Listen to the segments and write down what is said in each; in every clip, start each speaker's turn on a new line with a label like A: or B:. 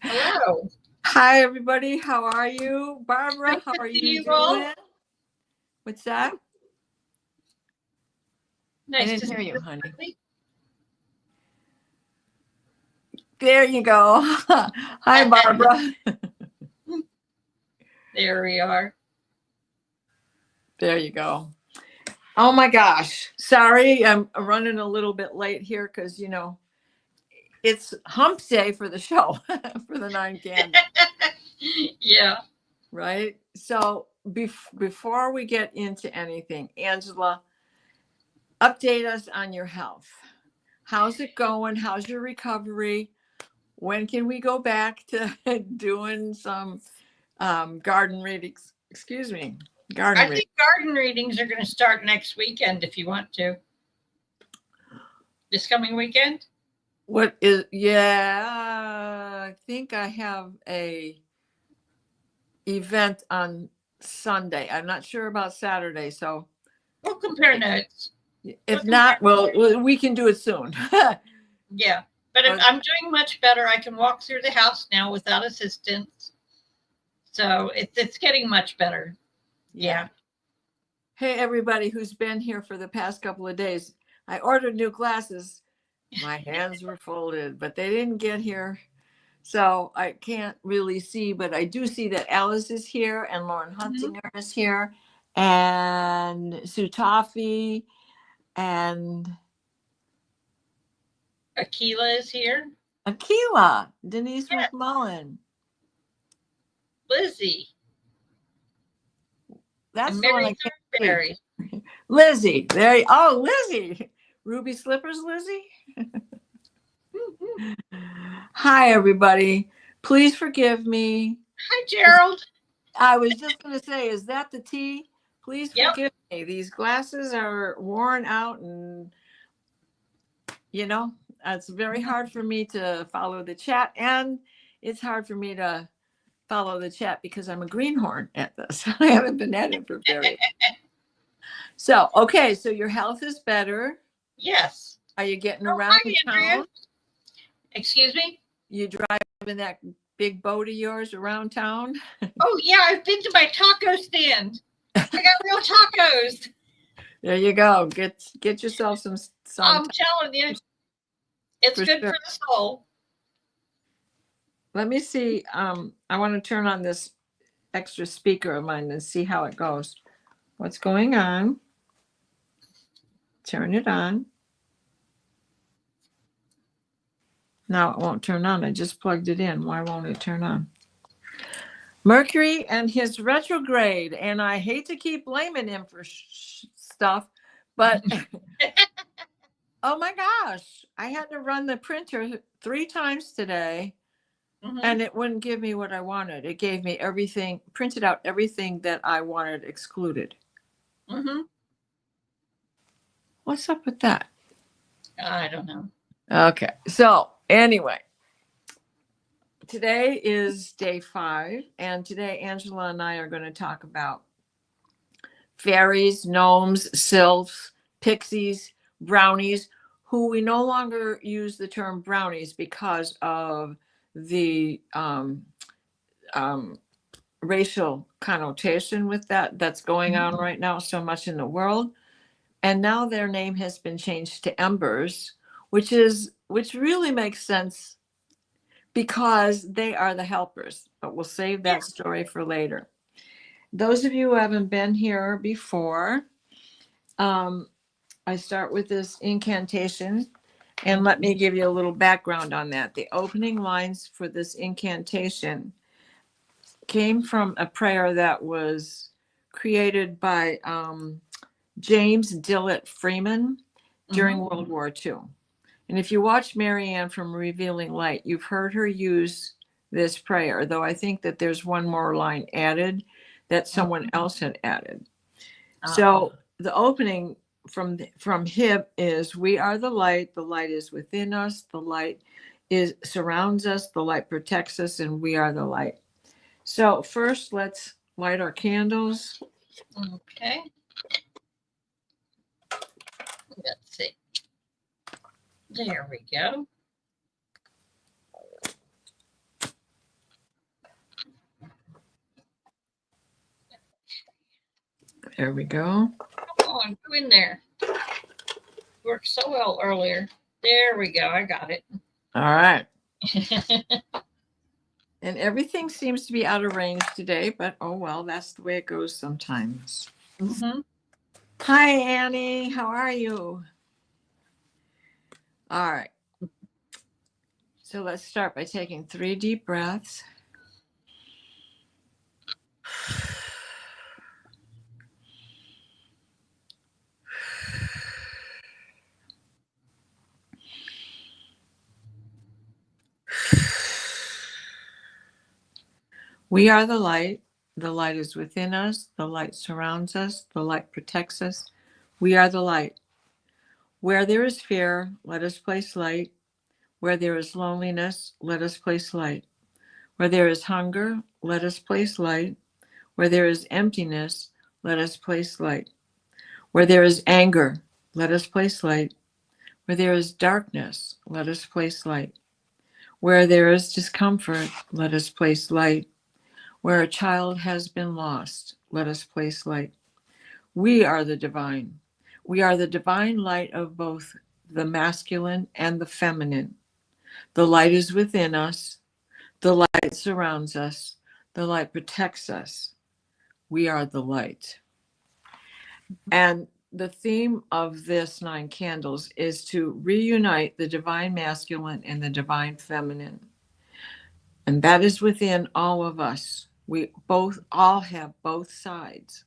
A: Hello.
B: Hi, everybody. How are you? Barbara, how are you doing? What's that?
A: Nice
B: I didn't
A: to
B: hear
A: see
B: you, honey.
A: you.
B: There you go. Hi, Barbara.
A: There we are.
B: There you go. Oh my gosh. Sorry, I'm running a little bit late here because, it's hump day for the show for the 9 candles,
A: Yeah.
B: right? So before we get into anything, Angela, update us on your health. How's it going? How's your recovery? When can we go back to doing some garden readings? Excuse me, garden
A: I
B: readings.
A: think garden readings are going to start next weekend if you want to. This coming weekend?
B: What is? Yeah, I think I have a event on Sunday. I'm not sure about Saturday, so
A: We'll compare notes.
B: if not, well, we can do it soon.
A: Yeah. But I'm doing much better. I can walk through the house now without assistance. So it's getting much better. Yeah.
B: Hey, everybody who's been here for the past couple of days. I ordered new glasses. My hands were folded, but they didn't get here. So I can't really see, but I do see that Alice is here and Lauren Hunsinger is here and Sutafi and
A: Akila is here.
B: Akila, Denise McMullen.
A: Lizzie.
B: That's
A: and
B: the one
A: Mary
B: I can't
A: Thornberry.
B: see. Lizzie. There you, oh, Lizzie. Ruby Slippers, Lizzie. Hi, everybody. Please forgive me.
A: Hi, Gerald.
B: I was just going to say, is that the tea? Please forgive me. These glasses are worn out and, it's very hard for me to follow the chat. And it's hard for me to follow the chat because I'm a greenhorn at this. I haven't been at it for very long. So, okay. So your health is better.
A: Yes.
B: Are you getting around town?
A: Excuse me?
B: You driving that big boat of yours around town?
A: Oh, yeah. I've been to my taco stand. I got real tacos.
B: There you go. Get yourself some.
A: I'm telling you, it's good for the soul.
B: Let me see. I want to turn on this extra speaker of mine and see how it goes. What's going on? Turn it on. Now it won't turn on. I just plugged it in. Why won't it turn on? Mercury and his retrograde. And I hate to keep blaming him for stuff, but oh my gosh, I had to run the printer 3 times today. And it wouldn't give me what I wanted. It gave me everything, printed out everything that I wanted excluded. What's up with that?
A: I don't know.
B: Okay. So anyway, today is day 5. And today Angela and I are going to talk about fairies, gnomes, sylphs, pixies, brownies, who we no longer use the term brownies because of the racial connotation with that's going on right now so much in the world. And now their name has been changed to embers, which really makes sense because they are the helpers. But we'll save that story for later. Those of you who haven't been here before, I start with this incantation. And let me give you a little background on that. The opening lines for this incantation came from a prayer that was created by James Dillett Freeman during World War II. And if you watch Marianne from Revealing Light, you've heard her use this prayer, though I think that there's one more line added that someone else had added. So the opening from him is, we are the light is within us, the light surrounds us, the light protects us, and we are the light. So first, let's light our candles.
A: Okay. Let's see. There we go.
B: There we go.
A: Come on, go in there. Worked so well earlier. There we go. I got it.
B: All right. And everything seems to be out of range today, but oh well, that's the way it goes sometimes.
A: Mm-hmm.
B: Hi, Annie. How are you? All right. So let's start by taking 3 deep breaths. We are the light. The light is within us. The light surrounds us. The light protects us. We are the light. Where there is fear, let us place light. Where there is loneliness, let us place light. Where there is hunger, let us place light. Where there is emptiness, let us place light. Where there is anger, let us place light. Where there is darkness, let us place light. Where there is discomfort, let us place light. Where a child has been lost, let us place light. We are the divine. We are the divine light of both the masculine and the feminine. The light is within us. The light surrounds us. The light protects us. We are the light. And the theme of this 9 candles is to reunite the divine masculine and the divine feminine. And that is within all of us. We all have both sides.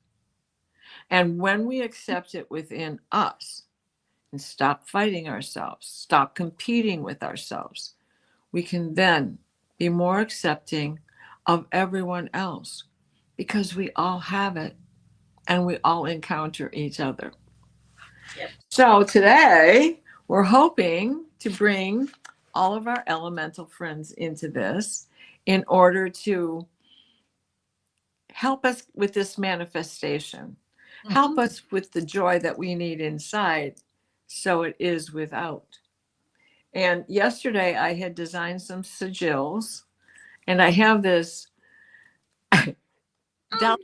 B: And when we accept it within us and stop fighting ourselves, stop competing with ourselves, we can then be more accepting of everyone else because we all have it and we all encounter each other.
A: Yep.
B: So today we're hoping to bring all of our elemental friends into this in order to help us with this manifestation, help us with the joy that we need inside so it is without. And yesterday I had designed some sigils, and I have this dollar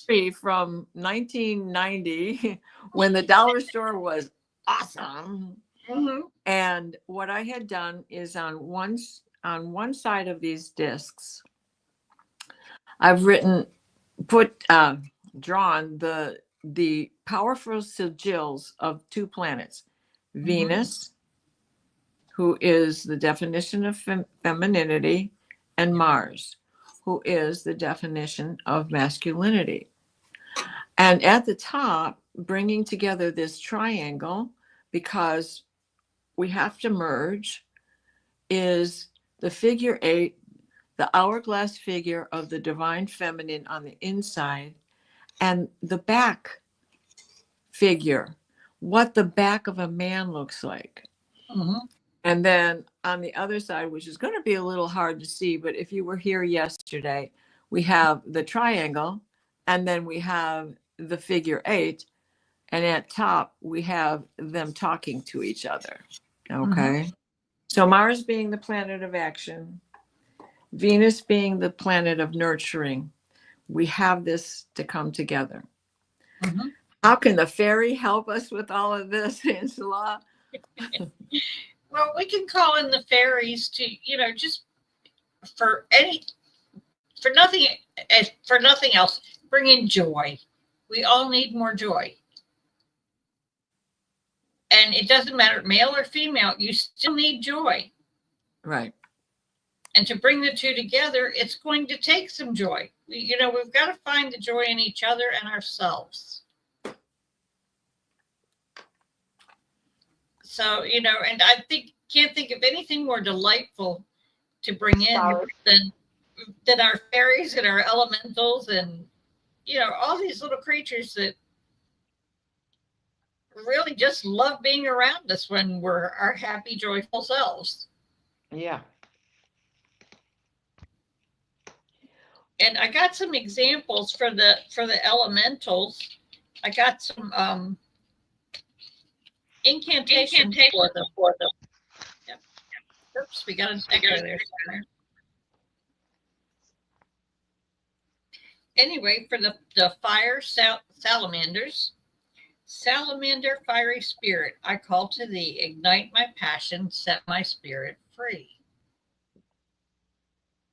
B: tree from 1990 when the dollar store was awesome.
A: Mm-hmm.
B: And what I had done is on one side of these discs, I've drawn the powerful sigils of 2 planets,
A: Mm-hmm.
B: Venus, who is the definition of femininity, and Mars, who is the definition of masculinity. And at the top, bringing together this triangle, because we have to merge, is the figure 8, the hourglass figure of the divine feminine on the inside, and the back figure, what the back of a man looks like.
A: Mm-hmm.
B: And then on the other side, which is going to be a little hard to see, but if you were here yesterday, we have the triangle, and then we have the figure 8, and at top we have them talking to each other. Okay. Mm-hmm. So Mars being the planet of action, Venus being the planet of nurturing, we have this to come together. Mm-hmm. How can the fairy help us with all of this, Angela?
A: Well, we can call in the fairies to, just for nothing else, bring in joy. We all need more joy. And it doesn't matter, male or female, you still need joy.
B: Right.
A: And to bring the two together, it's going to take some joy. We've got to find the joy in each other and ourselves. So, and I can't think of anything more delightful to bring in than our fairies and our elementals and, all these little creatures that really just love being around us when we're our happy, joyful selves.
B: Yeah.
A: And I got some examples for the elementals. I got some incantations for them. Yep. Oops, we got an echo there somewhere. Anyway, for the fire salamanders, salamander, fiery spirit, I call to thee, ignite my passion, set my spirit free.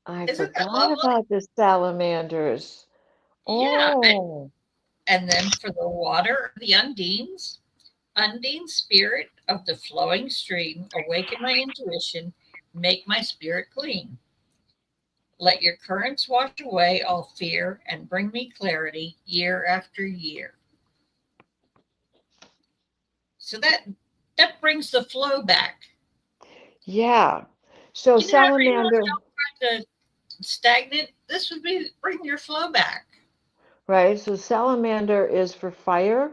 C: I
A: Isn't that
C: forgot
A: lovely?
C: about the salamanders.
A: Yeah.
C: Oh,
A: And then for the water, the undines, undine spirit of the flowing stream, awaken my intuition, make my spirit clean. Let your currents wash away all fear and bring me clarity year after year. So that brings the flow back.
C: yeah. So
A: You know, whenever you
C: salamander,
A: feel the stagnant, this would be bring your flow back.
C: right? So salamander is for fire.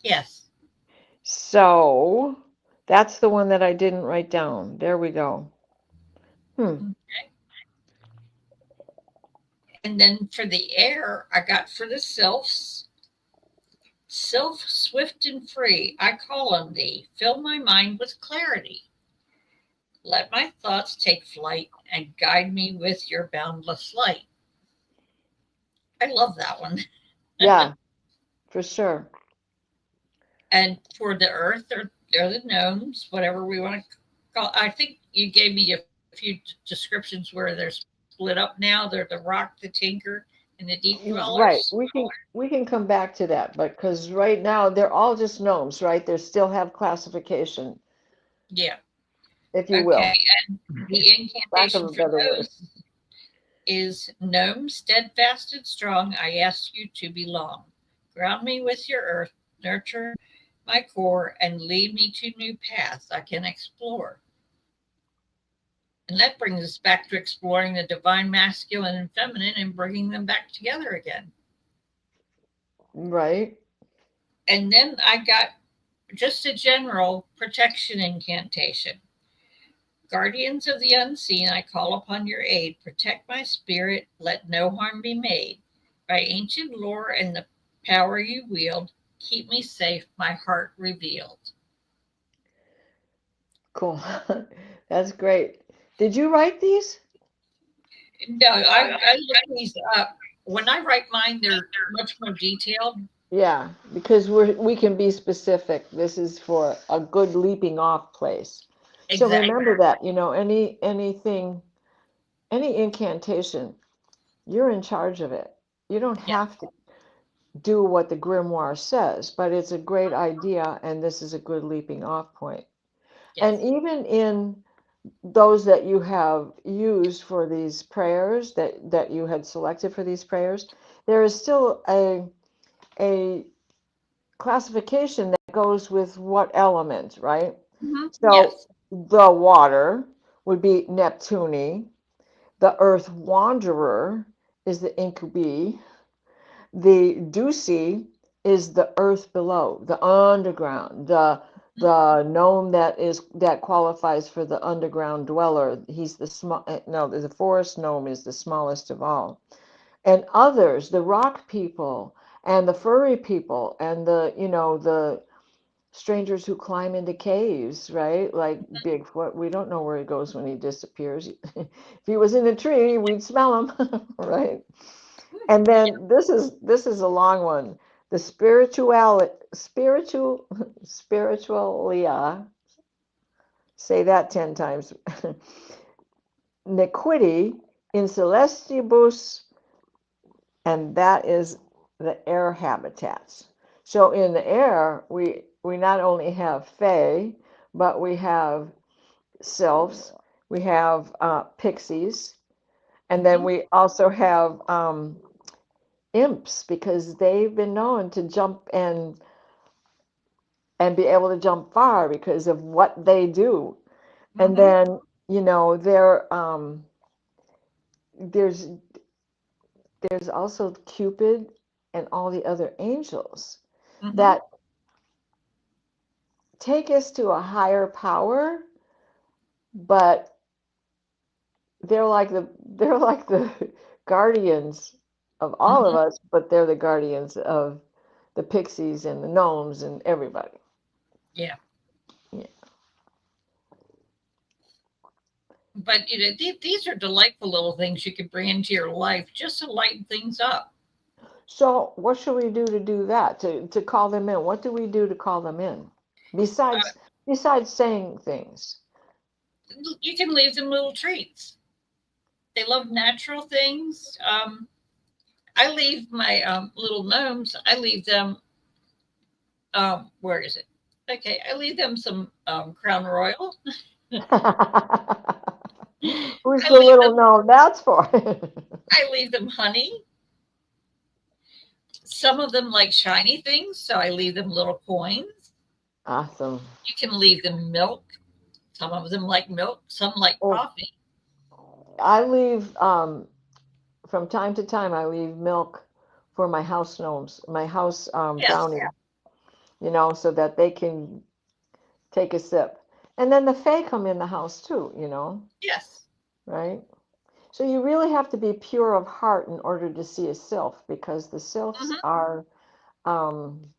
A: Yes.
C: So that's the one that I didn't write down. There we go. Hmm.
A: Okay. And then for the air, I got for the sylphs, sylph swift and free, I call on thee. Fill my mind with clarity. Let my thoughts take flight and guide me with your boundless light. I love that one.
C: Yeah, for sure.
A: And for the earth, they're the gnomes, whatever we want to call. I think you gave me a few descriptions where they're split up now. They're the rock, the tinker, and the deep
C: Right.
A: dwellers.
C: We can come back to that, but because right now they're all just gnomes, right? They still have classification,
A: Yeah.
C: if you will,
A: Okay. And the
C: lack of
A: incantation
C: a
A: for
C: better word.
A: those is gnome, steadfast and strong. I ask you to belong. Ground me with your earth, nurture my core, and lead me to new paths I can explore. And that brings us back to exploring the divine masculine and feminine and bringing them back together again.
C: Right.
A: And then I got just a general protection incantation. Guardians of the unseen, I call upon your aid. Protect my spirit, let no harm be made. By ancient lore and the power you wield, keep me safe, my heart revealed.
C: Cool. That's great. Did you write these?
A: No, I look these up. When I write mine, they're much more detailed.
C: Yeah, because we can be specific. This is for a good leaping off place. So
A: Exactly.
C: remember that, anything, any incantation, you're in charge of it. You don't
A: Yes,
C: have to do what the grimoire says, but it's a great idea, and this is a good leaping off point. And
A: yes.
C: even in those that you have used for these prayers that you had selected for these prayers, there is still a classification that goes with what element, right? So
A: Yes.
C: the water would be Neptune, the earth wanderer is the incubi, the Dusi is the earth below, the underground, the gnome that qualifies for the underground dweller. He's the small. No, the forest gnome is the smallest of all. And others, the rock people and the furry people and the strangers who climb into caves, right? Like Bigfoot. We don't know where he goes when he disappears. If he was in a tree, we'd smell him, right? And then this is a long one. The spiritualia, say that 10 times. Nequity in celestibus, and that is the air habitats. So in the air, we not only have fae, but we have sylphs, we have pixies, and then
A: Mm-hmm.
C: we also have imps because they've been known to jump and be able to jump far because of what they do. And
A: Mm-hmm.
C: then there's there's also Cupid and all the other angels
A: Mm-hmm.
C: that take us to a higher power, but they're like the guardians of all of
A: Mm-hmm.
C: us, but they're the guardians of the pixies and the gnomes and everybody.
A: Yeah.
C: Yeah.
A: But these are delightful little things you can bring into your life just to lighten things up.
C: So what should we do that to call them in? What do we do to call them in?
A: Uh,
C: Besides saying things.
A: you can leave them little treats. They love natural things. I leave my little gnomes. I leave them. Where is it? Okay, I leave them some Crown Royal.
C: Who's
A: I
C: the
A: leave
C: little
A: them.
C: gnome that's for?
A: I leave them honey. Some of them like shiny things, so I leave them little coins.
C: Awesome.
A: You can leave them milk. Some of them like milk. Some like
C: Oh,
A: coffee.
C: I leave from time to time. I leave milk for my house gnomes, my house
A: Yes.
C: brownie. So that they can take a sip. And then the Fae come in the house too.
A: Yes.
C: Right? So you really have to be pure of heart in order to see a sylph, because the sylphs
A: Mm-hmm.
C: are, um,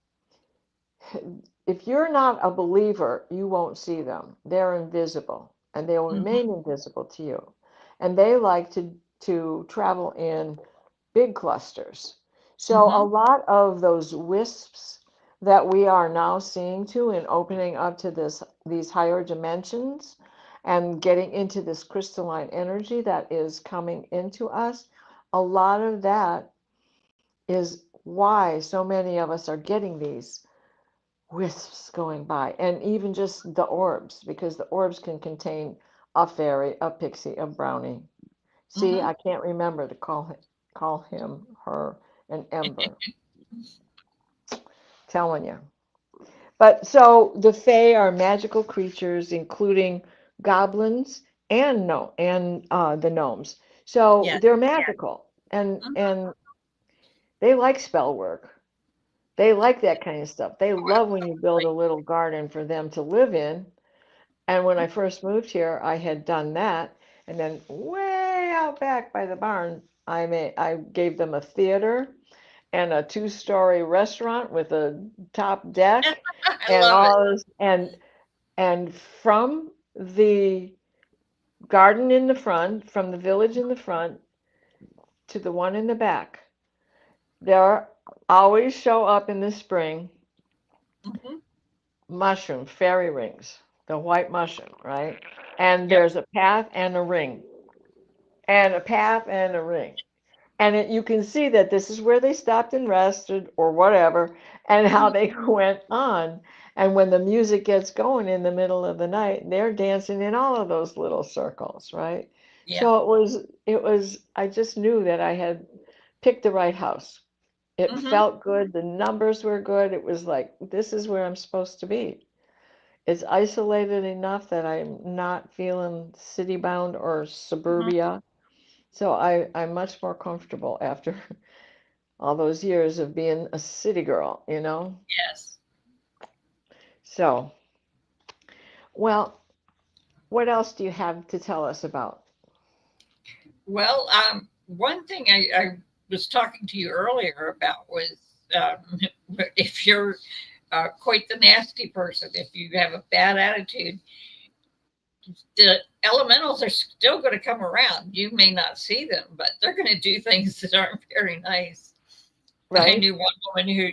C: if you're not a believer, you won't see them. They're invisible and they will
A: Mm-hmm.
C: remain invisible to you. And they like to travel in big clusters. So a
A: Mm-hmm.
C: lot of those wisps that we are now seeing too in opening up to these higher dimensions and getting into this crystalline energy that is coming into us, a lot of that is why so many of us are getting these wisps going by, and even just the orbs, because the orbs can contain a fairy, a pixie, a brownie. See,
A: Mm-hmm.
C: I can't remember to call him, her, an ember. Telling you. But so the Fae are magical creatures, including goblins and no and the gnomes. So
A: Yes.
C: they're magical, and
A: Mm-hmm.
C: and they like spell work. They like that kind of stuff. They love when you build a little garden for them to live in. And when I first moved here, I had done that, and then way out back by the barn, I gave them a theater and a two-story restaurant with a top deck
A: I
C: and
A: love it.
C: all this, and from the garden in the front, from the village in the front to the one in the back, there always show up in the spring
A: Mm-hmm.
C: mushroom fairy rings, the white mushroom, right? And
A: Yep.
C: there's a path and a ring, and a path and a ring. And you can see that this is where they stopped and rested or whatever, and how
A: Mm-hmm.
C: they went on. And when the music gets going in the middle of the night, they're dancing in all of those little circles, right?
A: Yeah.
C: So I just knew that I had picked the right house. It
A: Mm-hmm.
C: felt good. The numbers were good. It was like, this is where I'm supposed to be. It's isolated enough that I'm not feeling city bound or
A: Mm-hmm.
C: suburbia. So I'm much more comfortable after all those years of being a city girl.
A: Yes.
C: So, well, what else do you have to tell us about?
A: Well, one thing I was talking to you earlier about was um, if you're quite the nasty person, if you have a bad attitude, the elementals are still going to come around. You may not see them, but they're going to do things that aren't very nice. I
C: Right?
A: knew one woman who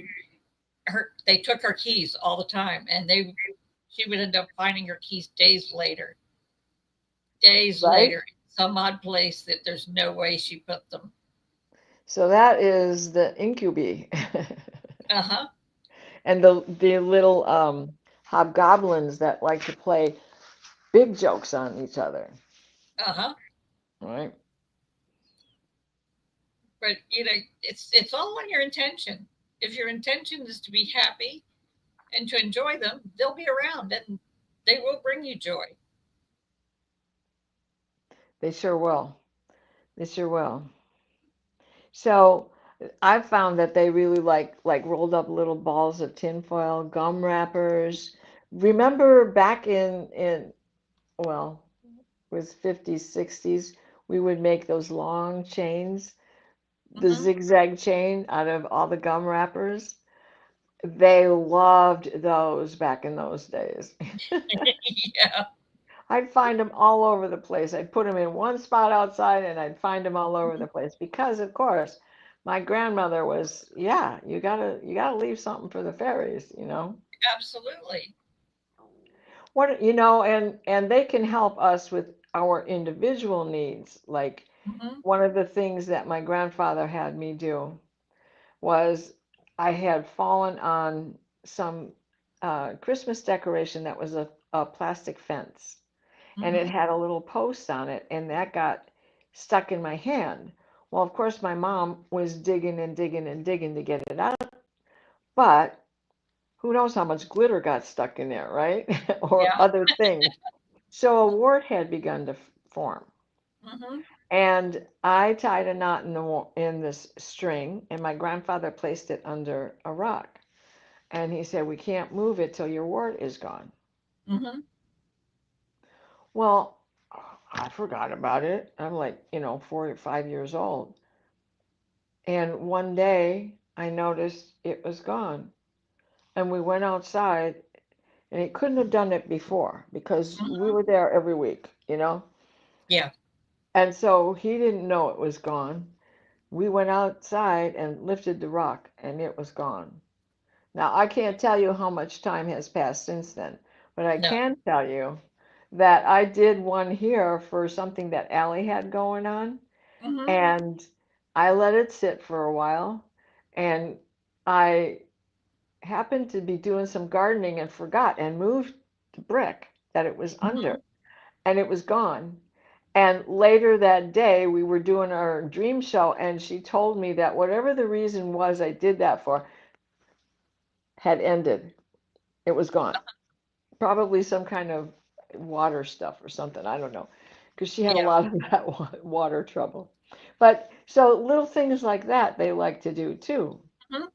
A: they took her keys all the time, and she would end up finding her keys days
C: Right?
A: later, in some odd place that there's no way she put them.
C: So that is the incubi.
A: Uh huh.
C: And the little hobgoblins that like to play big jokes on each other,
A: Uh huh.
C: right?
A: But it's all on your intention. If your intention is to be happy and to enjoy them, they'll be around and they will bring you joy.
C: They sure will. They sure will. So I've found that they really like rolled up little balls of tinfoil, gum wrappers. Remember back in well, it was 50s, 60s, we would make those long chains, the
A: Mm-hmm.
C: zigzag chain out of all the gum wrappers. They loved those back in those days.
A: Yeah.
C: I'd find them all over the place. I'd put them in one spot outside and I'd find them all over the place because, of course, my grandmother was, yeah, you gotta leave something for the fairies, you know.
A: Absolutely.
C: What, you know, and they can help us with our individual needs. Like
A: Hmm.
C: one of the things that my grandfather had me do was I had fallen on some Christmas decoration that was a plastic fence, and it
A: Hmm.
C: had a little post on it, and that got stuck in my hand. Well, of course, my mom was digging and digging and digging to get it out, but who knows how much glitter got stuck in there, right? Or
A: Yeah.
C: other things. So a wart had begun to form.
A: Hmm.
C: And I tied a knot in this string, and my grandfather placed it under a rock. And he said, "We can't move it till your wart is gone."
A: Hmm.
C: Well, I forgot about it. I'm like, 4 or 5 years old. And one day I noticed it was gone. And we went outside, and he couldn't have done it before because we
A: Hmm.
C: were there every week, you know?
A: Yeah.
C: And so he didn't know it was gone. We went outside and lifted the rock, and it was gone. Now, I can't tell you how much time has passed since then, but I
A: No.
C: can tell you that I did one here for something that Allie had going on,
A: Hmm.
C: and I let it sit for a while, and I happened to be doing some gardening and forgot and moved the brick that it was under,
A: Hmm.
C: and it was gone. And later that day, we were doing our dream show, and she told me that whatever the reason was I did that for had ended. It was gone. Probably some kind of water stuff or something. I don't know. Because she had a
A: Yeah.
C: lot of that water trouble. But so little things like that they like to do too.
A: Hmm.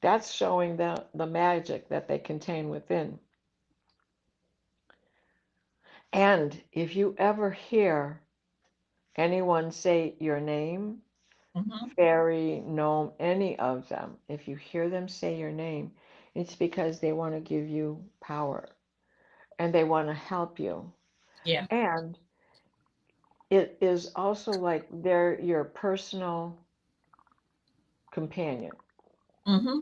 C: That's showing the magic that they contain within. And if you ever hear anyone say your name,
A: Hmm.
C: fairy, gnome, any of them, if you hear them say your name, it's because they want to give you power and they want to help you.
A: Yeah.
C: And it is also like they're your personal companion.
A: Hmm.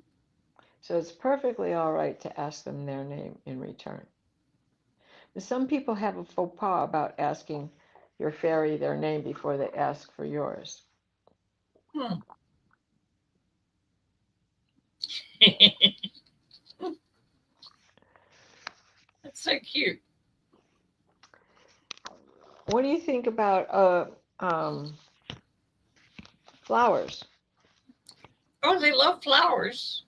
C: So it's perfectly all right to ask them their name in return. But some people have a faux pas about asking your fairy their name before they ask for yours.
A: Hmm. That's so cute.
C: What do you think about flowers?
A: Oh, they love flowers.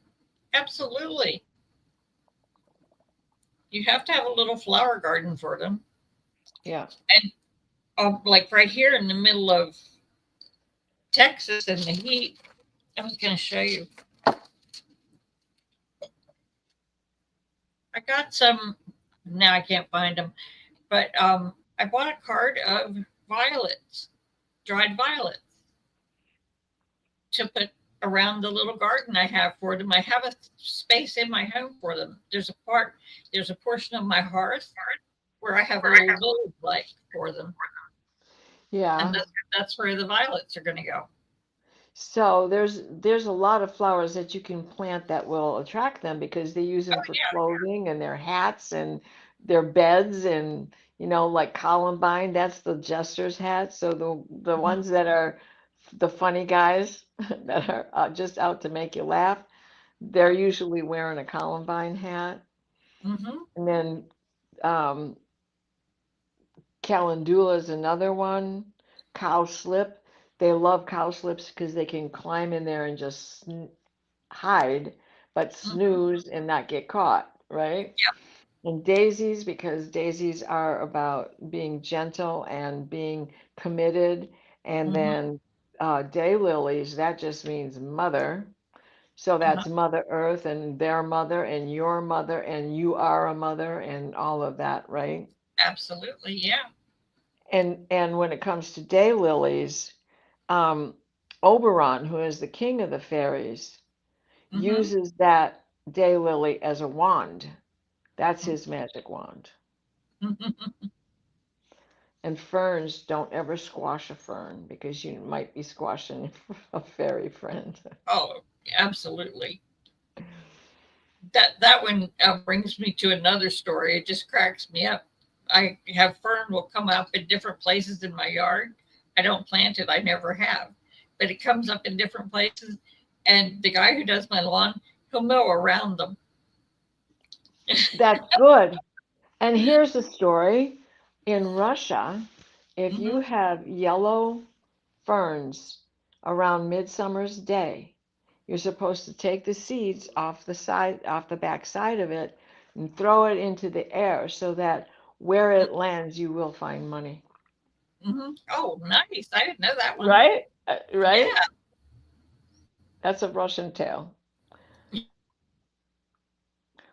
A: Absolutely. You have to have a little flower garden for them.
C: Yeah.
A: And like right here in the middle of Texas in the heat, I was going to show you. I got some. Now I can't find them, but I bought a cart of violets, dried violets, to put around the little garden I have for them. I have a space in my home for them. There's a portion of my hearth where I have a little village like for them, and
C: Yeah.
A: that's where the violets are going to go.
C: So there's a lot of flowers that you can plant that will attract them because they use them
A: Oh
C: for
A: yeah.
C: clothing and their hats and their beds and like Columbine, that's the jester's hat. So the
A: Hmm.
C: ones that are the funny guys that are just out to make you laugh, they're usually wearing a Columbine hat.
A: Hmm.
C: And then um, Calendula is another one. Cowslip. They love cowslips because they can climb in there and just hide, but
A: Hmm.
C: snooze and not get caught, right? And daisies, because daisies are about being gentle and being committed. And
A: Hmm.
C: then daylilies, that just means mother. So
A: Uh-huh.
C: that's Mother Earth and their mother and your mother and you are a mother and all of that, right?
A: Absolutely. Yeah.
C: And when it comes to daylilies, um, Oberon, who is the king of the fairies,
A: Hmm.
C: uses that daylily as a wand. That's his magic wand. And ferns, don't ever squash a fern because you might be squashing a fairy friend.
A: Oh, absolutely. That one brings me to another story. It just cracks me up. I have fern will come up in different places in my yard. I don't plant it. I never have, but it comes up in different places. And the guy who does my lawn, he'll mow around them.
C: That's good. And here's a story. In Russia, if you
A: Mhm.
C: have yellow ferns around Midsummer's Day, you're supposed to take the seeds off the back side of it, and throw it into the air so that where it lands, you will find money.
A: Oh, nice! I didn't know that one.
C: Right? Right?
A: Yeah.
C: That's a Russian tale.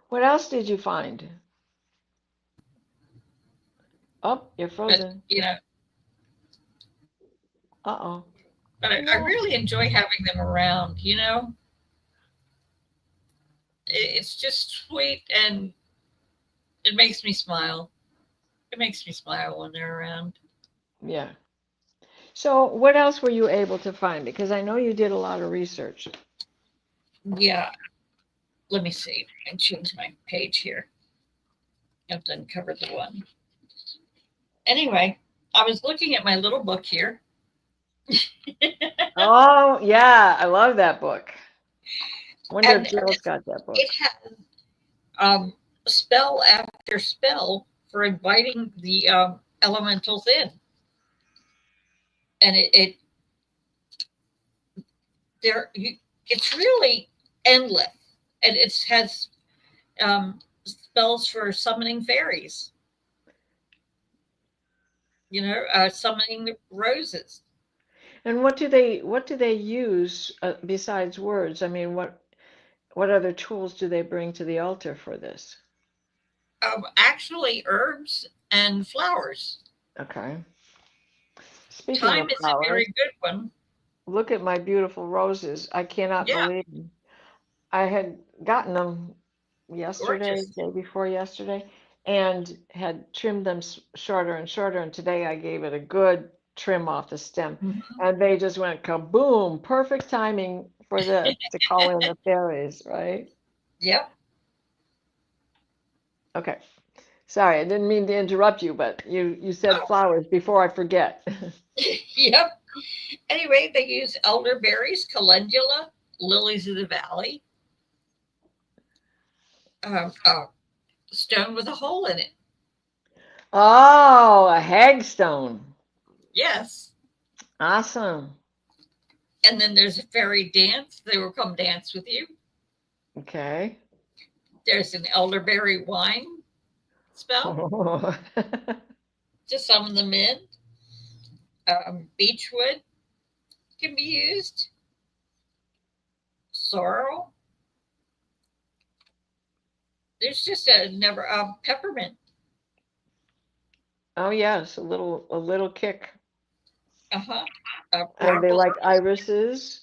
C: What else did you find? Oh, you're
A: But
C: frozen. Uh-oh.
A: but I
C: No.
A: really enjoy having them around. It's just sweet and it makes me smile. It makes me smile when they're around.
C: Yeah. So, what else were you able to find? Because I know you did a lot of research.
A: Yeah. Let me see. I change my page here. I've uncovered the one. Anyway, I was looking at my little book here.
C: Oh, yeah, I love that book. Wonder
A: And
C: if Jill's got that book.
A: it has um, spell after spell for inviting the elementals in. And there it's really endless. And it has spells for summoning fairies, summoning the roses.
C: And what do they use besides words? I mean, what other tools do they bring to the altar for this?
A: Actually, herbs and flowers.
C: Okay. Speaking
A: Time
C: of
A: is a
C: flowers,
A: very good one.
C: look at my beautiful roses. I cannot
A: Yeah,
C: believe I had gotten them yesterday,
A: gorgeous.
C: day before yesterday, and had trimmed them shorter and shorter. And today I gave it a good trim off the stem.
A: Mhm.
C: And they just went kaboom. Perfect timing for this to call in the fairies, right?
A: Yep.
C: Okay. Sorry, I didn't mean to interrupt you, but you said
A: Oh,
C: flowers before I forget.
A: yep. Anyway, they use elderberries, calendula, lilies of the valley, a stone with a hole in it.
C: Oh, a hagstone.
A: Yes.
C: Awesome.
A: And then there's a fairy dance. They will come dance with you.
C: Okay.
A: There's an elderberry wine spell
C: Oh.
A: to summon them in. Beechwood can be used. Sorrel. There's just a never peppermint.
C: Oh yes, a little kick.
A: Uh huh.
C: And they
A: Oracle.
C: like irises,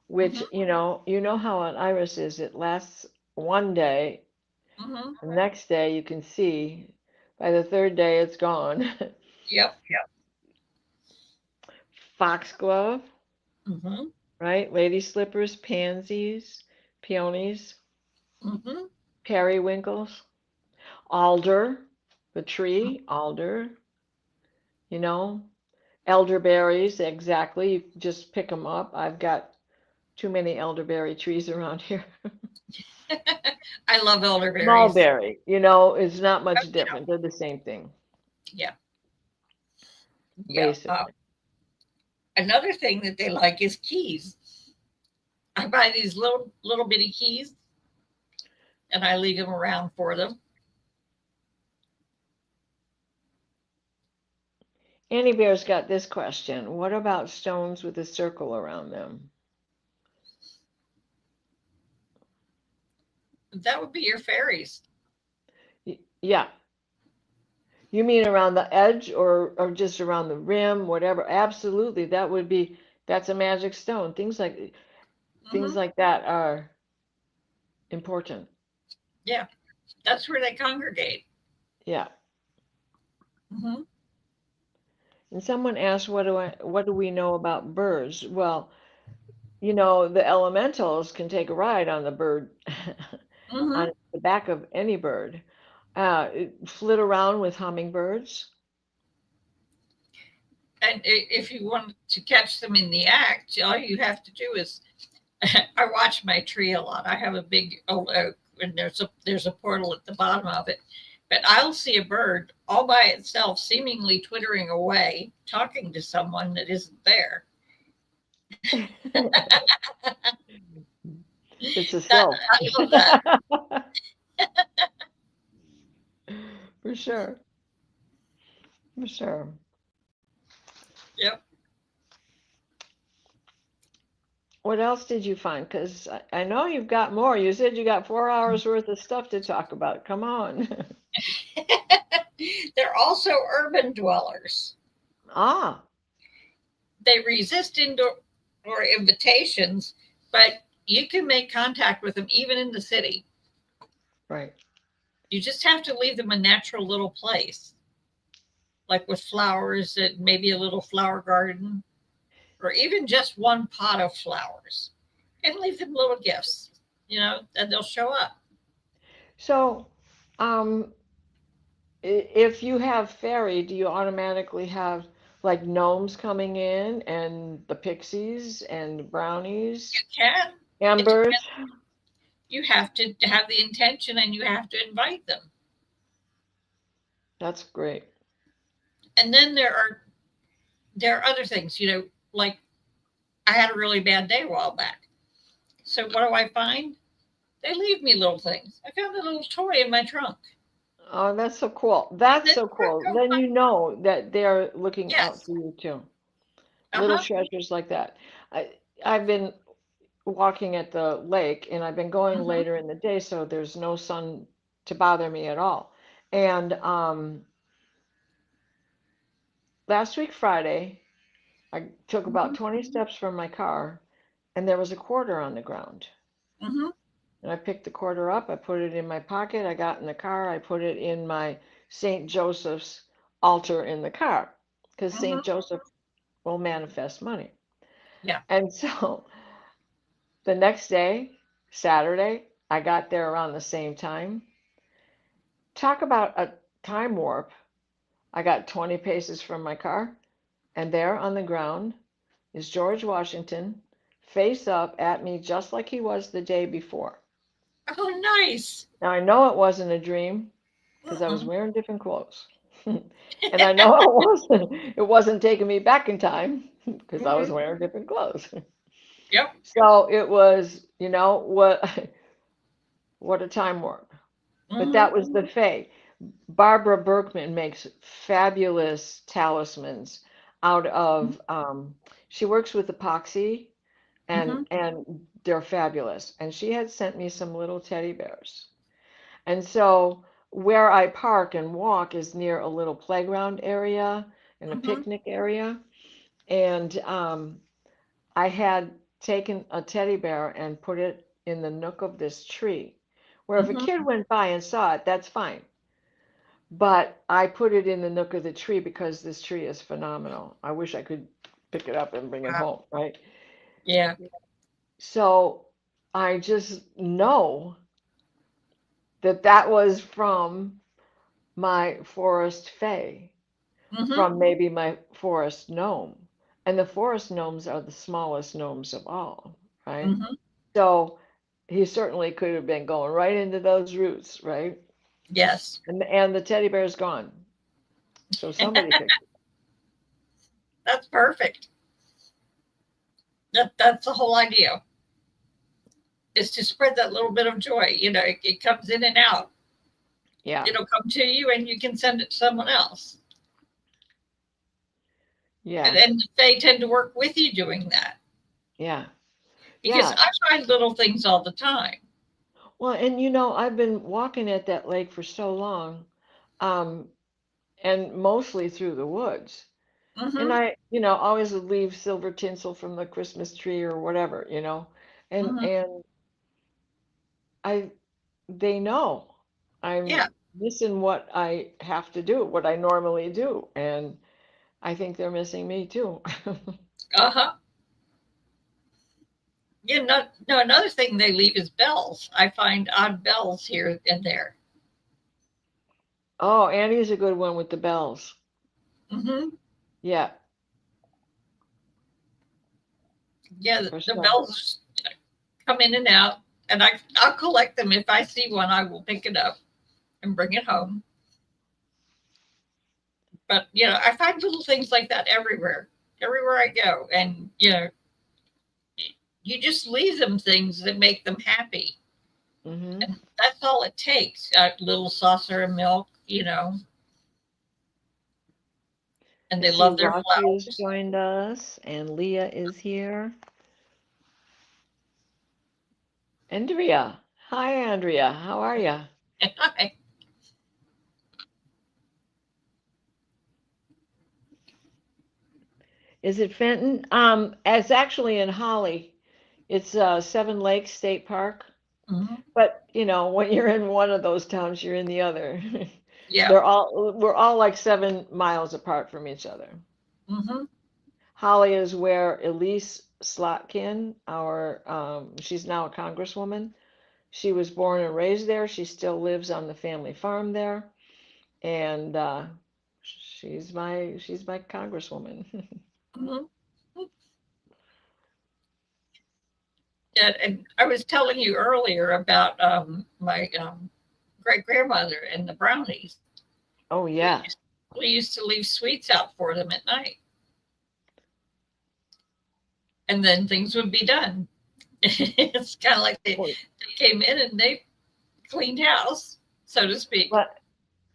C: which
A: Mm-hmm.
C: you know how an iris is. It lasts one day.
A: Mm-hmm.
C: The next day you can see. By the third day it's gone.
A: Yep. Yep.
C: Foxglove,
A: Mm-hmm.
C: right? Lady slippers, pansies, peonies,
A: Mm-hmm.
C: periwinkles, alder, the tree, alder, you know, elderberries, exactly. You just pick them up. I've got too many elderberry trees around here.
A: I love elderberries.
C: Mulberry, is not
A: Oh,
C: much different. They're the same thing,
A: yeah. Yeah.
C: basically.
A: Another thing that they like is keys. I buy these little bitty keys and I leave them around for them.
C: Annie Bear's got this question. What about stones with a circle around them?
A: That would be your fairies.
C: Yeah. You mean around the edge or just around the rim, whatever? Absolutely. That's a magic stone. Things
A: Mm-hmm.
C: like that are important.
A: Yeah, that's where they congregate.
C: Yeah.
A: Mm-hmm.
C: And someone asked, what do we know about birds? Well, the elementals can take a ride on the bird,
A: Hmm.
C: on the back of any bird. Flit around with hummingbirds.
A: And if you want to catch them in the act, all you have to do is I watch my tree a lot. I have a big old oak, and there's a portal at the bottom of it. But I'll see a bird all by itself, seemingly twittering away, talking to someone that isn't there.
C: It's a
A: That
C: self.
A: I love that.
C: For sure. For sure.
A: Yep.
C: What else did you find? Because I know you've got more. You said you got 4 hours worth of stuff to talk about. Come on.
A: They're also urban dwellers.
C: Ah,
A: They resist indoor or invitations, but you can make contact with them even in the city.
C: right.
A: You just have to leave them a natural little place, like with flowers and maybe a little flower garden, or even just one pot of flowers, and leave them little gifts, and they'll show up.
C: So, um, if you have fairy, do you automatically have like gnomes coming in and the pixies and
A: You
C: brownies,
A: can. It
C: ambers?
A: depends. You have to have the intention and you have to invite them.
C: That's great.
A: And then there are other things, like I had a really bad day a while back. So what do I find? They leave me little things. I found a little toy in my trunk.
C: Oh, that's so cool.
A: And
C: That's
A: then
C: so cool. Then you know that they're looking out
A: yes.
C: for you too. Little
A: Uh-huh.
C: treasures like that. I I've been walking at the lake and I've been going
A: Hmm.
C: later in the day so there's no sun to bother me at all. And last week Friday, I took about
A: Hmm.
C: 20 steps from my car and there was a quarter on the ground.
A: Hmm.
C: And I picked the quarter up, I put it in my pocket, I got in the car, I put it in my St. Joseph's altar in the car because
A: Hmm.
C: St. Joseph will manifest money.
A: Yeah.
C: And so the next day, Saturday, I got there around the same time. Talk about a time warp. I got 20 paces from my car, and there on the ground is George Washington, face up at me just like he was the day before.
A: Oh, nice.
C: Now I know it wasn't a dream because I was
A: Mm-mm.
C: wearing different clothes. And I know it wasn't taking me back in time because I was
A: Hmm.
C: wearing different clothes.
A: Yep.
C: So it was, what a time warp. But
A: Hmm.
C: that was the Fae. Barbara Berkman makes fabulous talismans out of. She works with epoxy, and
A: Hmm.
C: and they're fabulous. And she had sent me some little teddy bears. And so where I park and walk is near a little playground area and a
A: Hmm.
C: picnic area. And I had taken a teddy bear and put it in the nook of this tree, where if a
A: Hmm.
C: kid went by and saw it, that's fine. But I put it in the nook of the tree because this tree is phenomenal. I wish I could pick it up and bring it
A: Wow.
C: home, right?
A: Yeah.
C: So I just know that that was from my forest fae,
A: Hmm.
C: from maybe my forest gnome. And the forest gnomes are the smallest gnomes of all, right?
A: Hmm.
C: So he certainly could have been going right into those roots, right?
A: Yes.
C: And the teddy bear's gone. So somebody picked it.
A: That's perfect. That's the whole idea. Is to spread that little bit of joy. It comes in and out.
C: Yeah,
A: It'll come to you, and you can send it to someone else. And,
C: yeah,
A: and they tend to work with you doing that
C: yeah,
A: because
C: yeah.
A: I find little things all the time.
C: Well, and I've been walking at that lake for so long, um, and mostly through the woods. And
A: Hmm.
C: I always would leave silver tinsel from the Christmas tree or whatever. And
A: Hmm.
C: and I they know I'm
A: Yeah.
C: missing what I have to do, what I normally do. And I think they're missing me too.
A: Uh-huh. Yeah, no, another thing they leave is bells. I find odd bells here and there.
C: Oh, Annie's a good one with the bells.
A: Hmm.
C: Yeah,
A: Yeah,
C: for
A: the
C: sure.
A: bells come in and out, and I'll collect them. If I see one, I will pick it up and bring it home. But I find little things like that everywhere I go, and you just leave them things that make them happy,
C: Hmm.
A: and that's all it takes. A little saucer of milk, and
C: I
A: they
C: see
A: love their
C: Rocky has
A: flowers.
C: joined us and Leah is here. Andrea. Hi, Andrea. How are you? Is it Fenton? It's actually in Holly. It's Seven Lakes State Park.
A: Hmm.
C: But when you're in one of those towns, you're in the other.
A: Yeah.
C: We're all like 7 miles apart from each other.
A: Hmm.
C: Holly is where Elise Slotkin, she's now a congresswoman. She was born and raised there. She still lives on the family farm there, and she's my congresswoman.
A: Hmm. Yeah, and I was telling you earlier about my great grandmother and the brownies.
C: Oh
A: We
C: yeah,
A: used, we used to leave sweets out for them at night, and then things would be done. It's kind of like they came in and they cleaned house, so to speak.
C: but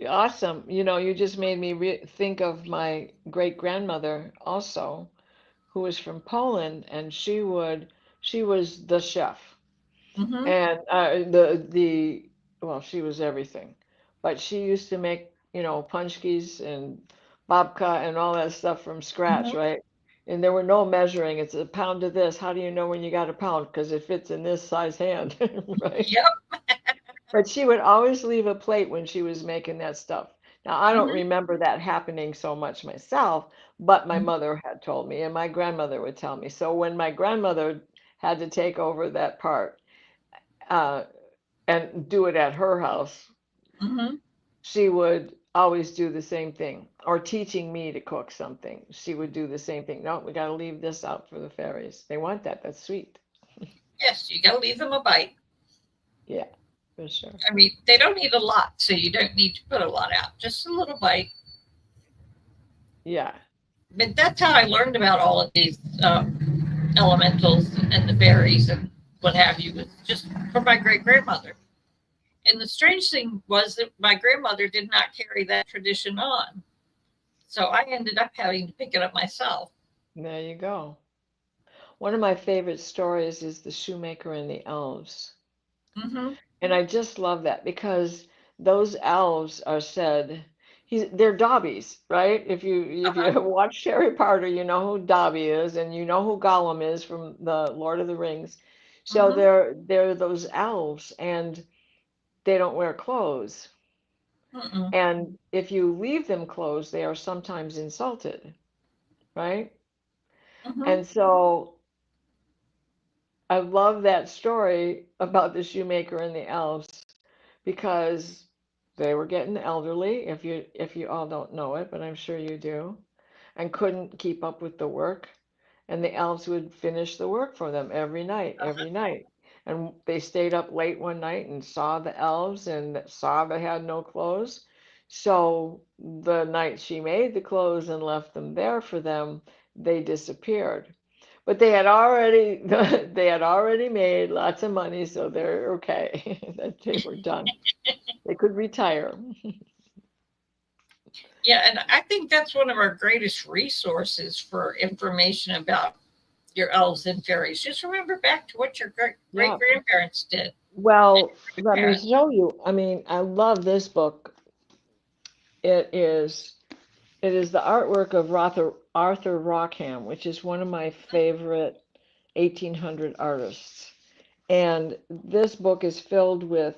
C: awesome. You just made me think of my great grandmother also, who was from Poland, and she was the chef.
A: Hmm.
C: And well, she was everything, but she used to make punchkis and babka and all that stuff from scratch,
A: Hmm.
C: right? And there were no measuring. It's a pound of this. How do you know when you got a pound? Because it fits in this size hand, right?
A: Yep.
C: But she would always leave a plate when she was making that stuff. Now, I don't
A: Hmm.
C: remember that happening so much myself, but my
A: Hmm.
C: mother had told me, and my grandmother would tell me. So when my grandmother had to take over that part, uh, and do it at her house,
A: Hmm.
C: she would always do the same thing. Or teaching me to cook something, she would do the same thing. No, we got to leave this out for the fairies. They want that. That's sweet.
A: Yes, you got to leave them a bite.
C: Yeah, for sure.
A: I mean, they don't eat a lot, so you don't need to put a lot out. Just a little bite.
C: Yeah.
A: But that's how I learned about all of these elementals and the fairies and what have you. Was just from my great grandmother. And the strange thing was that my grandmother did not carry that tradition on. So I ended up having to pick it up myself.
C: There you go. One of my favorite stories is The Shoemaker and the Elves.
A: Hmm.
C: And I just love that because those elves are said they're Dobbies, right? If you
A: Uh-huh.
C: watch Harry Potter, you know who Dobby is and you know who Gollum is from the Lord of the Rings. So
A: Hmm.
C: they're those elves and they don't wear clothes.
A: Mm-mm.
C: And if you leave them clothes, they are sometimes insulted, right?
A: Hmm.
C: And so I love that story about the shoemaker and the elves because they were getting elderly, if you all don't know it, but I'm sure you do, and couldn't keep up with the work. And the elves would finish the work for them every night, every night. And they stayed up late one night and saw the elves and saw they had no clothes. So the night she made the clothes and left them there for them, they disappeared. But they had already made lots of money, so they're okay. That they were done. They could retire.
A: Yeah, and I think that's one of our greatest resources for information about your elves and fairies. Just remember back to what your great
C: Yeah.
A: grandparents did.
C: Well, let me
A: Parents.
C: show you. I mean, I love this book. It is it is the artwork of Arthur Rockham, which is one of my favorite 1800 artists. And this book is filled with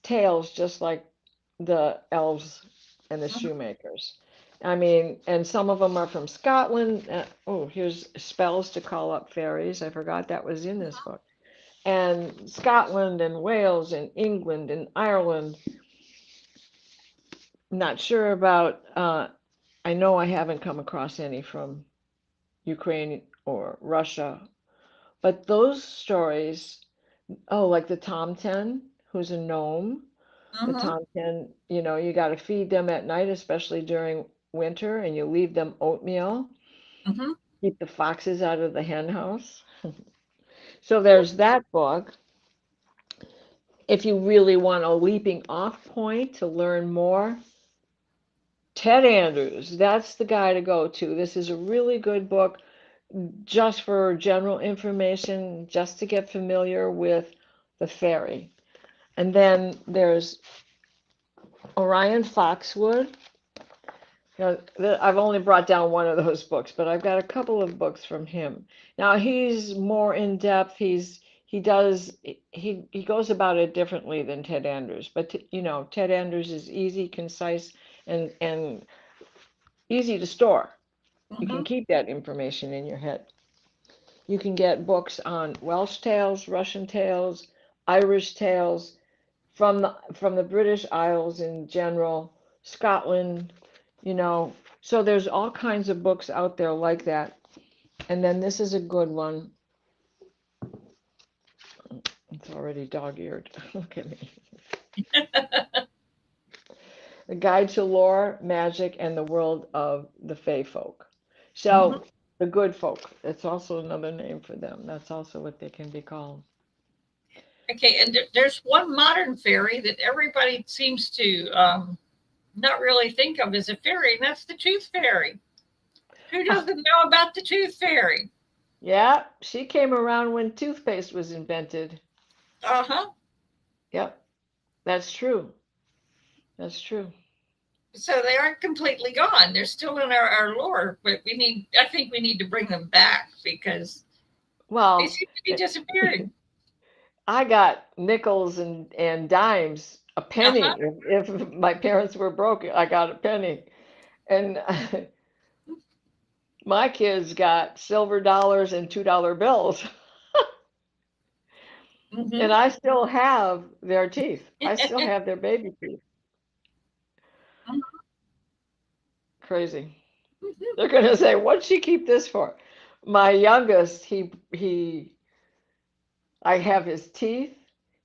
C: tales just like the elves and the
A: Mhm.
C: shoemakers. I mean, and some of them are from Scotland. Oh, here's spells to call up fairies. I forgot that was in this book. And Scotland and Wales and England and Ireland. Not sure about, I know I haven't come across any from Ukraine or Russia, but those stories, oh, like the Tomten, who's a gnome. The
A: Mm-hmm.
C: Tomten, you got to feed them at night, especially during winter, and you leave them oatmeal.
A: Mm-hmm.
C: Keep the foxes out of the hen house. So there's that book. If you really want a leaping off point to learn more, Ted Andrews, that's the guy to go to. This is a really good book just for general information, just to get familiar with the fairy. And then there's Orion Foxwood. I've only brought down one of those books, but I've got a couple of books from him. Now he's more in depth. He goes about it differently than Ted Andrews, but Ted Andrews is easy, concise, and easy to store. You
A: Mm-hmm.
C: can keep that information in your head. You can get books on Welsh tales, Russian tales, Irish tales, from the British Isles in general, Scotland, you know. So there's all kinds of books out there like that. And then this is a good one. It's already dog-eared. Look at me. A Guide to Lore, Magic, and the World of the Fae Folk.
A: Mm-hmm.
C: So the good folk, it's also another name for them. That's also what they can be called.
A: Okay, and there's one modern fairy that everybody seems to not really think of as a fairy, and that's the tooth fairy. Who doesn't know about the tooth fairy?
C: Yeah, she came around when toothpaste was invented.
A: Uh-huh.
C: Yep, that's true. That's true.
A: So they aren't completely gone. They're still in our lore, but I think we need to bring them back because they
C: Well,
A: seem to be disappearing.
C: I got nickels and dimes, a
A: Uh-huh.
C: penny. If my parents were broke, I got a penny. And my kids got silver dollars and $2 bills. And
A: Mm-hmm.
C: I still have their teeth. I still have their baby teeth. Crazy. They're gonna say, "What'd she keep this for?" My youngest, I have his teeth.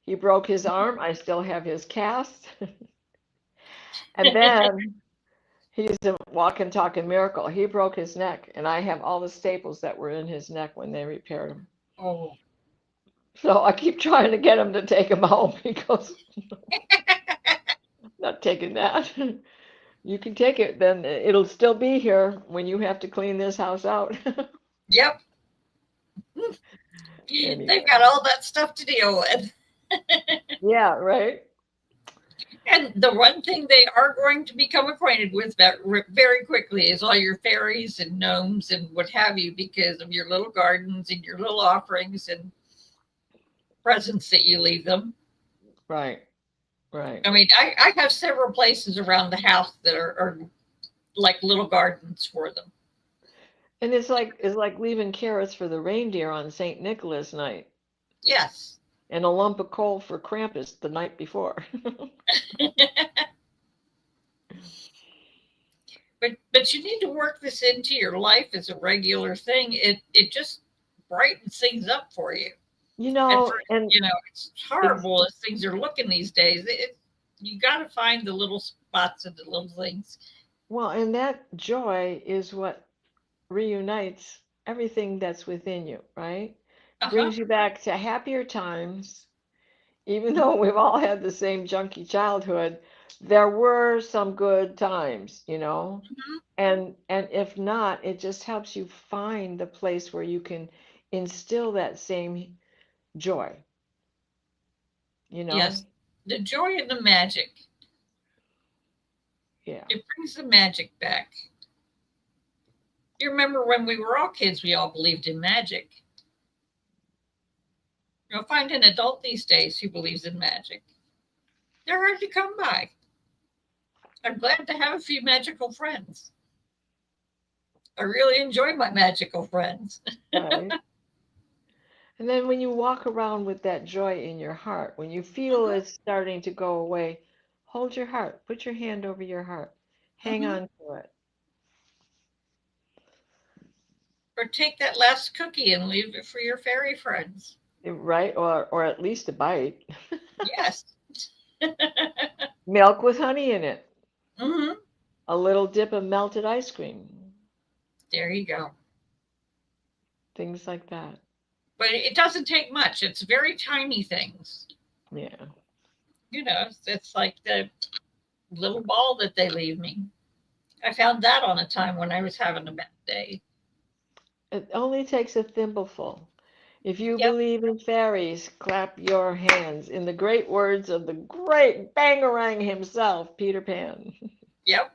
C: He broke his arm. I still have his cast. And then he's a walking, talking miracle. He broke his neck, and I have all the staples that were in his neck when they repaired him.
A: Oh.
C: So I keep trying to get him to take him home. He goes, "Not taking that." You can take it, then it'll still be here when you have to clean this house out.
A: Yep.
C: Anyway.
A: They've got all that stuff to deal with.
C: Yeah, right.
A: And the one thing they are going to become acquainted with very quickly is all your fairies and gnomes and what have you, because of your little gardens and your little offerings and presents that you leave them.
C: Right, right.
A: I mean, I have several places around the house that are like little gardens for them.
C: And it's like leaving carrots for the reindeer on St. Nicholas night
A: Yes.
C: and a lump of coal for Krampus the night before.
A: But you need to work this into your life as a regular thing. It just brightens things up for you.
C: You
A: And
C: know,
A: for
C: and
A: it's horrible as things are looking these days. You got to find the little spots and the little things.
C: well, and that joy is what reunites everything that's within you, right?
A: Uh huh.
C: Brings you back to happier times. Even though we've all had the same junky childhood, there were some good times.
A: Mm-hmm.
C: And if not, it just helps you find the place where you can instill that same joy, you know?
A: Yes, the joy and the magic.
C: Yeah.
A: It brings the magic back. You remember when we were all kids, we all believed in magic. You'll find an adult these days who believes in magic. They're hard to come by. I'm glad to have a few magical friends. I really enjoy my magical friends.
C: Right. And then when you walk around with that joy in your heart, when you feel
A: Mhm,
C: it's starting to go away, hold your heart. Put your hand over your heart. Hang
A: mhm.
C: on to it.
A: Or take that last cookie and leave it for your fairy friends.
C: Right? Or at least a bite.
A: Yes.
C: Milk with honey in it.
A: Hmm.
C: A little dip of melted ice cream.
A: There you go.
C: Things like that.
A: But it doesn't take much. It's very tiny things.
C: Yeah.
A: It's like the little ball that they leave me. I found that on a time when I was having a bad day.
C: It only takes a thimbleful. If you
A: Yep,
C: believe in fairies, clap your hands. In the great words of the great Bangarang himself, Peter Pan.
A: yep.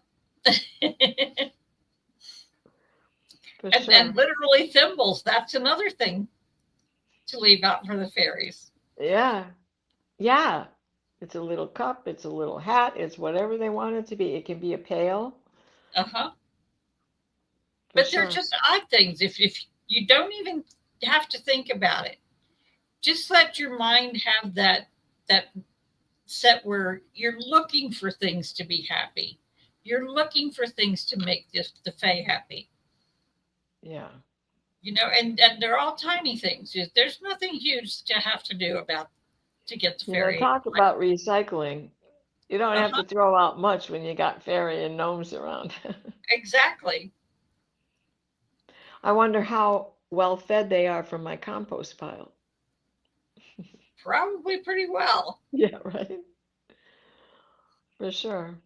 C: For
A: And
C: sure.
A: literally thimbles. That's another thing to leave out for the fairies.
C: Yeah. Yeah. It's a little cup, it's a little hat, it's whatever they want it to be. It can be a pail,
A: Uh huh.
C: for
A: But they're
C: sure.
A: just odd things. If you don't even have to think about it, just let your mind have that set where you're looking for things to be happy. You're looking for things to make the Fae happy.
C: Yeah.
A: And they're all tiny things. There's nothing huge to have to do about to get the fairy.
C: Talk about recycling. You don't
A: Uh
C: have
A: huh.
C: to throw out much when you got fairy and gnomes around.
A: Exactly.
C: I wonder how well fed they are from my compost pile.
A: Probably pretty well.
C: Yeah, right. For sure.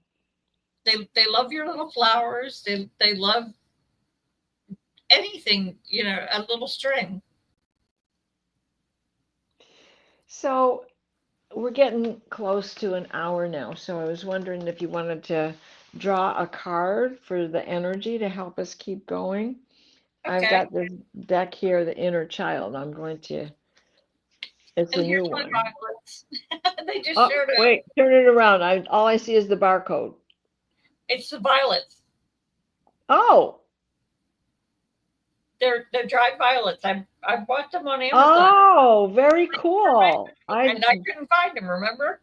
A: They love your little flowers. They love anything. A little string.
C: So we're getting close to an hour now. So I was wondering if you wanted to draw a card for the energy to help us keep going. I've
A: Okay.
C: got this deck here, the inner child. It's a
A: And
C: new
A: here's my
C: one.
A: violets. They just
C: Oh,
A: showed up.
C: wait, turn it around. All I see is the barcode.
A: It's the violets.
C: Oh,
A: They're dried violets. I bought them on Amazon.
C: oh, very cool.
A: And I couldn't find them. Remember?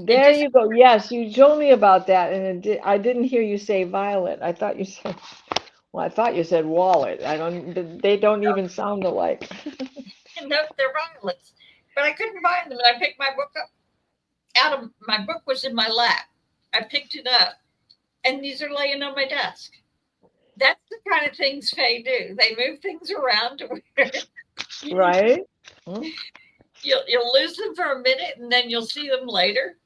A: It
C: There
A: just
C: you go. Yes, you told me about that, and I didn't hear you say violet. I thought you said, well, I thought you said wallet. I don't, they don't even sound alike.
A: nope, they're violets. But I couldn't find them, and I picked my book up out of my book was in my lap. I picked it up, and these are laying on my desk. That's the kind of things Faye do. They move things around to where
C: Right? Hmm.
A: you'll lose them for a minute, and then you'll see them later.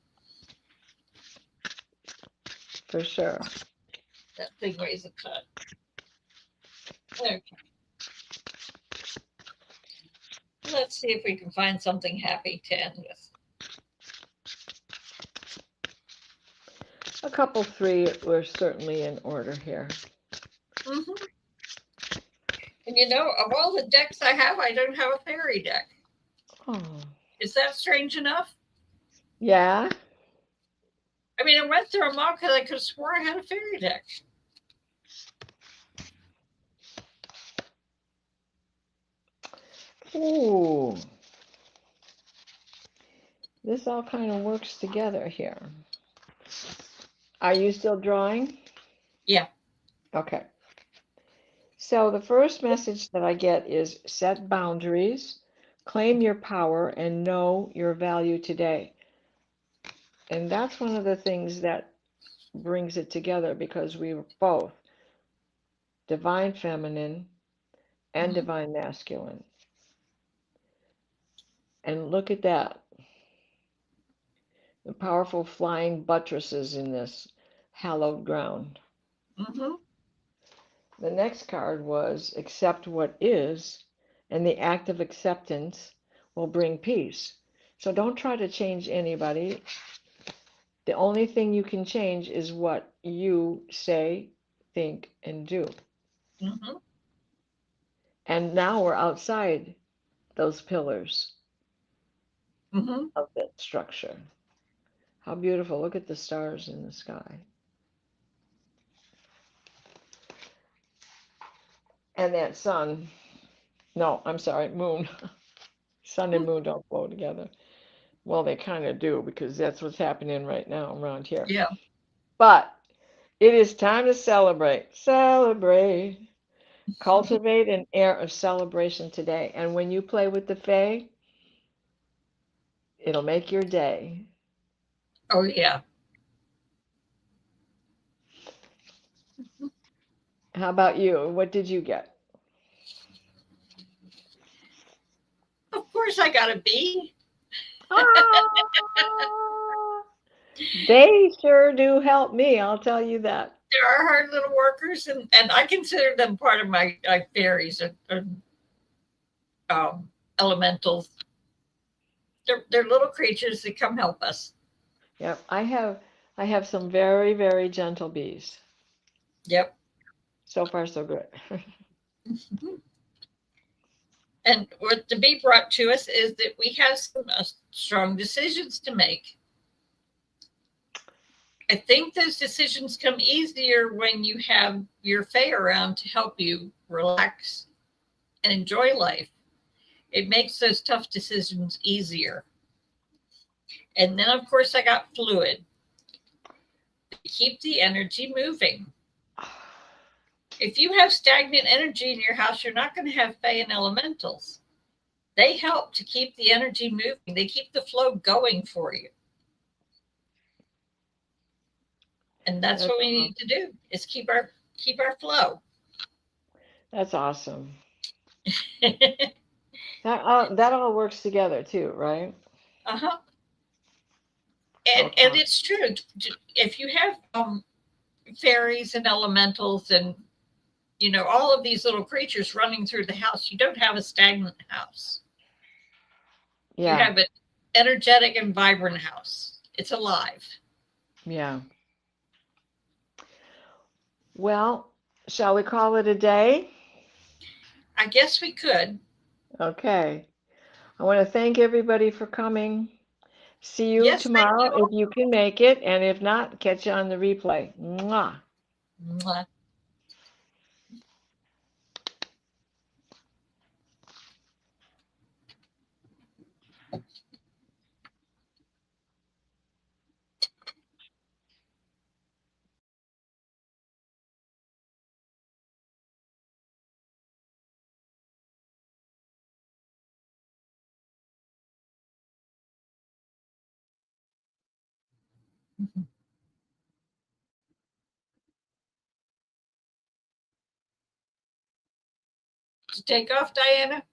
C: For sure.
A: That thing weighs a ton. Okay, let's see if we can find something happy to end with.
C: A couple three were certainly in order here.
A: Mm-hmm. And of all the decks I have, I don't have a fairy deck.
C: Oh,
A: Is that strange enough?
C: yeah.
A: I mean, I went through them all because I could have swore I had a fairy deck.
C: Ooh, this all kind of works together here. Are you still drawing?
A: Yeah.
C: Okay. So the first message that I get is set boundaries, claim your power, and know your value today. And that's one of the things that brings it together because we were both divine feminine and
A: Mm-hmm.
C: divine masculine. And look at that. The powerful flying buttresses in this hallowed ground.
A: Mm-hmm.
C: The next card was accept what is, and the act of acceptance will bring peace. So don't try to change anybody. The only thing you can change is what you say, think, and do.
A: Mm-hmm.
C: And now we're outside those pillars
A: Mm-hmm.
C: of that structure. How beautiful. Look at the stars in the sky. and that sun. No, I'm sorry, moon. Sun and moon don't flow together. Well, they kind of do because that's what's happening right now around here.
A: Yeah.
C: But it is time to celebrate. Celebrate. Cultivate an air of celebration today. And when you play with the Fae, it'll make your day.
A: Oh, yeah.
C: How about you? What did you get?
A: Of course, I got a B.
C: Ah, they sure do help me, I'll tell you that.
A: There are hard little workers, and I consider them part of my fairies or elementals. They're little creatures that come help us.
C: Yep, I have some very, very gentle bees.
A: Yep.
C: So far, so good.
A: And what the bee brought to us is that we have some strong decisions to make. I think those decisions come easier when you have your Fae around to help you relax and enjoy life. It makes those tough decisions easier. And then, of course, I got fluid. Keep the energy moving. If you have stagnant energy in your house, you're not going to have Fae and Elementals. They help to keep the energy moving. They keep the flow going for you. And that's what we need to do is keep our flow.
C: That's awesome. That all works together too, right?
A: Uh-huh.
C: So
A: And it's true. If you have fairies and elementals and all of these little creatures running through the house, you don't have a stagnant house. You
C: yeah,
A: have an energetic and vibrant house. It's alive.
C: yeah. Well, shall we call it a day?
A: I guess we could.
C: Okay. I want to thank everybody for coming. See you
A: Yes, thank
C: tomorrow
A: you
C: if you can make it, and if not, catch you on the replay. Mwah.
A: all. To take off, Diana?